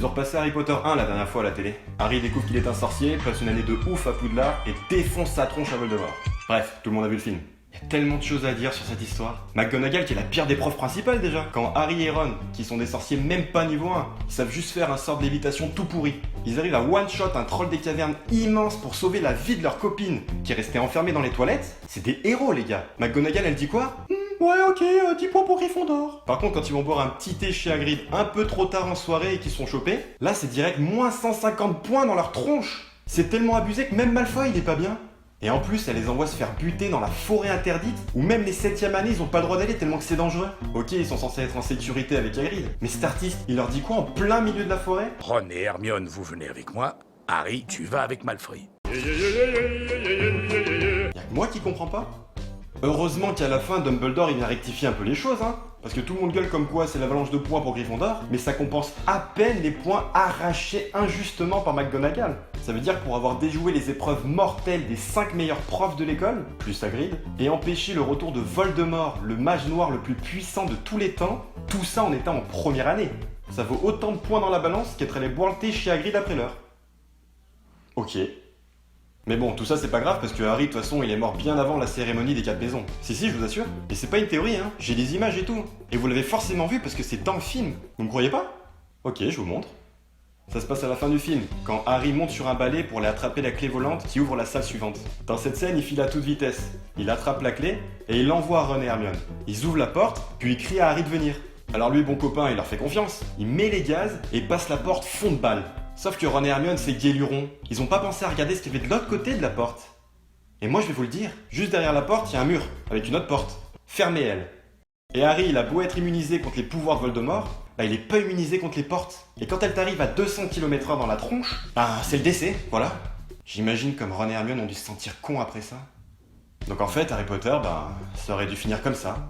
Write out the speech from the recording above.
Ils ont repassé Harry Potter 1 la dernière fois à la télé. Harry découvre qu'il est un sorcier, passe une année de ouf à Poudlard et défonce sa tronche à Voldemort. Bref, tout le monde a vu le film. Il y a tellement de choses à dire sur cette histoire. McGonagall qui est la pire des profs principales déjà. Quand Harry et Ron, qui sont des sorciers même pas niveau 1, ils savent juste faire un sort de lévitation tout pourri. Ils arrivent à one-shot un troll des cavernes immense pour sauver la vie de leur copine, qui est restée enfermée dans les toilettes. C'est des héros les gars. McGonagall elle dit quoi? Ouais ok, 10 points pour Gryffondor. Par contre quand ils vont boire un petit thé chez Hagrid un peu trop tard en soirée et qu'ils sont chopés, là c'est direct moins 150 points dans leur tronche. C'est tellement abusé que même Malfoy il est pas bien. Et en plus, elle les envoie se faire buter dans la forêt interdite, où même les 7e années, ils ont pas le droit d'aller tellement que c'est dangereux. Ok, ils sont censés être en sécurité avec Hagrid, mais cet artiste, il leur dit quoi en plein milieu de la forêt? Ron et Hermione, vous venez avec moi. Harry, tu vas avec Malfoy. Y'a que moi qui comprends pas? Heureusement qu'à la fin, Dumbledore il vient rectifier un peu les choses, hein. Parce que tout le monde gueule comme quoi c'est l'avalanche de points pour Gryffondor, mais ça compense à peine les points arrachés injustement par McGonagall. Ça veut dire que pour avoir déjoué les épreuves mortelles des 5 meilleurs profs de l'école, plus Hagrid, et empêché le retour de Voldemort, le mage noir le plus puissant de tous les temps, tout ça en étant en première année. Ça vaut autant de points dans la balance qu'être allé boire le thé chez Hagrid après l'heure. Ok. Mais bon, tout ça c'est pas grave parce que Harry de toute façon il est mort bien avant la cérémonie des 4 maisons. Si, je vous assure. Et c'est pas une théorie, hein. J'ai des images et tout. Et vous l'avez forcément vu parce que c'est dans le film. Vous me croyez pas? Ok, je vous montre. Ça se passe à la fin du film, quand Harry monte sur un balai pour aller attraper la clé volante qui ouvre la salle suivante. Dans cette scène, il file à toute vitesse. Il attrape la clé et il l'envoie à Ron et Hermione. Ils ouvrent la porte, puis il crie à Harry de venir. Alors lui, bon copain, il leur fait confiance. Il met les gaz et passe la porte fond de balle. Sauf que Ron et Hermione, c'est guélurons. Ils ont pas pensé à regarder ce qu'il y avait de l'autre côté de la porte. Et moi, je vais vous le dire, juste derrière la porte, il y a un mur, avec une autre porte. Fermée, elle. Et Harry, il a beau être immunisé contre les pouvoirs de Voldemort, bah il est pas immunisé contre les portes. Et quand elle t'arrive à 200 km/h dans la tronche, bah c'est le décès, voilà. J'imagine comme Ron et Hermione ont dû se sentir cons après ça. Donc en fait, Harry Potter, bah ça aurait dû finir comme ça.